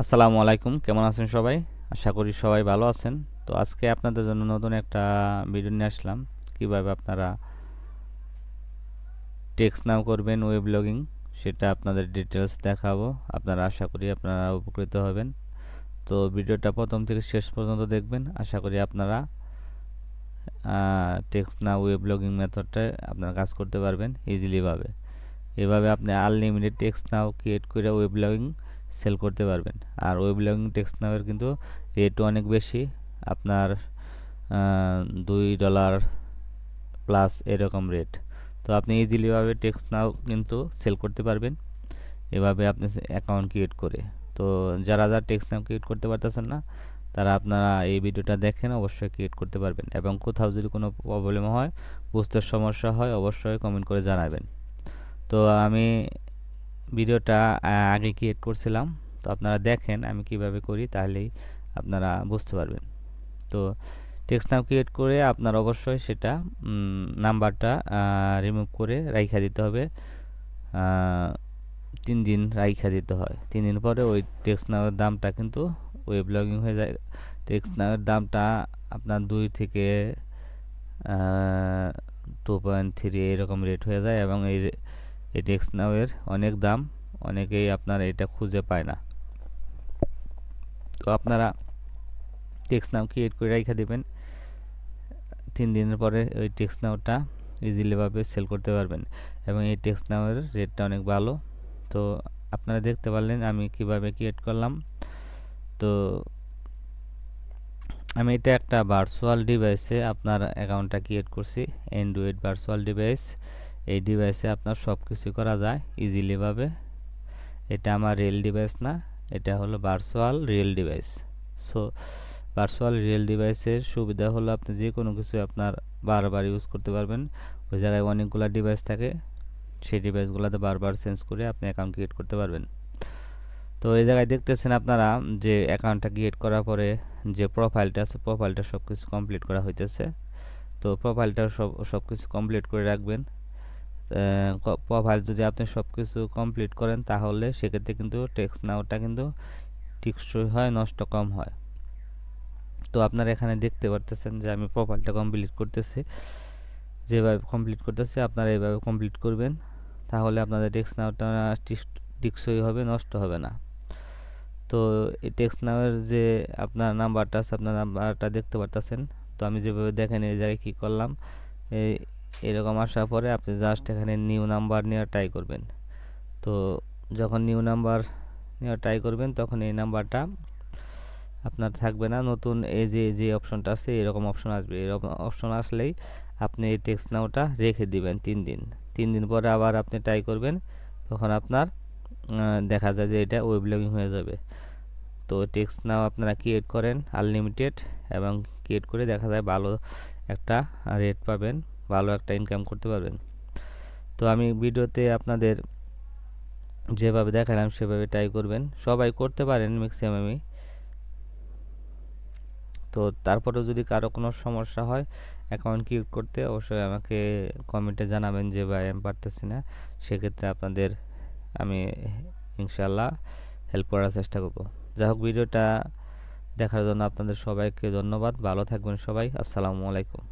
আসসালামু আলাইকুম, কেমন আছেন সবাই? আশা করি সবাই ভালো আছেন। তো আজকে আপনাদের জন্য নতুন একটা ভিডিও নিয়ে আসলাম। কিভাবে আপনারা টেক্সট নাও করবেন ওয়েব ব্লগিং, সেটা আপনাদের ডিটেলস দেখাবো। আপনারা আশা করি আপনারা উপকৃত হবেন। তো ভিডিওটা প্রথম থেকে শেষ পর্যন্ত দেখবেন। আশা করি আপনারা টেক্সট নাও ওয়েব ব্লগিং মেথডটা আপনারা কাজ করতে পারবেন ইজিলি ভাবে। এভাবে আপনি আনলিমিটেড টেক্সট নাও ক্রিয়েট করে ওয়েব ব্লগিং সেল করতে পারবেন। আর ওয়েব ব্লগিং টেক্সট নাওয়ের কিন্তু রেটও অনেক বেশি। আপনার $2 প্লাস এরকম রেট। তো আপনি ইজিলিভাবে টেক্সট নাও কিন্তু সেল করতে পারবেন এভাবে আপনি অ্যাকাউন্ট ক্রিয়েট করে। তো যারা টেক্সট নাও ক্রিয়েট করতে পারতেছেন না, তারা আপনারা এই ভিডিওটা দেখেন, অবশ্যই ক্রিয়েট করতে পারবেন। এবং কোথাও যদি কোনো প্রবলেম হয়, বুঝতে সমস্যা হয়, অবশ্যই কমেন্ট করে জানাবেন। তো আমি ভিডিওটা আগে ক্রিয়েট করছিলাম, তো আপনারা দেখেন আমি কিভাবে করি, তাহলেই আপনারা বুঝতে পারবেন। তো টেক্সট নাম ক্রিয়েট করে আপনার অবশ্যই সেটা নাম্বারটা রিমুভ করে রাইখা দিতে হবে। 3 দিন রাইখা দিতে হয়। 3 দিন পরে ওই টেক্সট নামের দামটা কিন্তু ওয়েব লগিং হয়ে যায়। টেক্সট নামের দামটা আপনার 2 থেকে 2.3 এরকম রেট হয়ে যায়। এবং এই টেক্সট নামের অনেক দাম, অনেকেই আপনার এটা খুঁজে পায় না। তো আপনারা টেক্সট নাম ক্রিয়েট করে রাইখা দেবেন। 3 দিনের পরে ওই টেক্সট নাওটা ইজিলিভাবে সেল করতে পারবেন। এবং এই টেক্সট নাওয়ের রেটটা অনেক ভালো। তো আপনারা দেখতে পারলেন আমি কিভাবে ক্রিয়েট করলাম। তো আমি এটা একটা ভার্চুয়াল ডিভাইসে আপনার অ্যাকাউন্টটা ক্রিয়েট করছি। Android virtual device. এই ডিভাইসে আপনার সব কিছু করা যায় ইজিলিভাবে। এটা আমার রিয়েল ডিভাইস না, এটা হলো virtual real device. So virtual real ডিভাইসের সুবিধা হলো আপনি যে কোনো কিছু আপনার বারবার ইউজ করতে পারবেন। ওই জায়গায় অনেকগুলো ডিভাইস থাকে, সেই ডিভাইসগুলোতে বারবার চেঞ্জ করে আপনি অ্যাকাউন্ট ক্রিয়েট করতে পারবেন। তো এই জায়গায় দেখতেছেন আপনারা যে অ্যাকাউন্টটা ক্রিয়েট করার পরে যে প্রোফাইলটা আছে, প্রোফাইলটা সব কিছু কমপ্লিট করা হইতেছে। তো প্রোফাইলটা সব কিছু কমপ্লিট করে রাখবেন। প্রোফাইল যদি আপনি সব কিছু কমপ্লিট করেন, তাহলে সেক্ষেত্রে কিন্তু টেক্সট নাওটা কিন্তু টেকসই হয়, নষ্ট কম হয়। তো আপনারা এখানে দেখতে পারতেছেন যে আমি প্রোফাইলটা কমপ্লিট করতেছি। যেভাবে কমপ্লিট করতেছি আপনারা এইভাবে কমপ্লিট করবেন, তাহলে আপনাদের টেক্সট নাওটা টেকসই হবে, নষ্ট হবে না। তো এই টেক্সট নাওয়ের যে আপনার নাম্বারটা আছে, আপনার নাম্বারটা দেখতে পারতেছেন। তো আমি যেভাবে দেখেন এই জায়গায় কী করলাম, এই এরকম আসার পরে আপনি জাস্ট এখানে নিউ নাম্বার নেওয়ার ট্রাই করবেন। তো যখন নিউ নাম্বার নেওয়ার ট্রাই করবেন, তখন এই নাম্বারটা আপনার থাকবে না। নতুন এই যে অপশনটা আছে, এরকম অপশন আসবে। এরকম অপশন আসলেই আপনি এই টেক্সট নাওটা রেখে দিবেন 3 দিন। 3 দিন পরে আবার আপনি ট্রাই করবেন, তখন আপনার দেখা যায় যে এটা ওয়েব লগিং হয়ে যাবে। তো টেক্সট নাও আপনারা ক্রিয়েট করেন আনলিমিটেড, এবং ক্রিয়েট করে দেখা যায় ভালো একটা রেট পাবেন, ভালো একটা ইনকাম করতে পারবেন। তো আমি ভিডিওতে আপনাদের যেভাবে দেখালাম সেভাবে ট্রাই করবেন। সবাই করতে পারেন ম্যাক্সিমামই। তো তারপরেও যদি কারো কোনো সমস্যা হয় অ্যাকাউন্ট ক্রিয়েট করতে, অবশ্যই আমাকে কমেন্টে জানাবেন যে ভাই আমি পারতেছি না। সেক্ষেত্রে আপনাদের আমি ইনশাল্লাহ হেল্প করার চেষ্টা করব। যাই হোক, ভিডিওটা দেখার জন্য আপনাদের সবাইকে ধন্যবাদ। ভালো থাকবেন সবাই। আসসালামু আলাইকুম।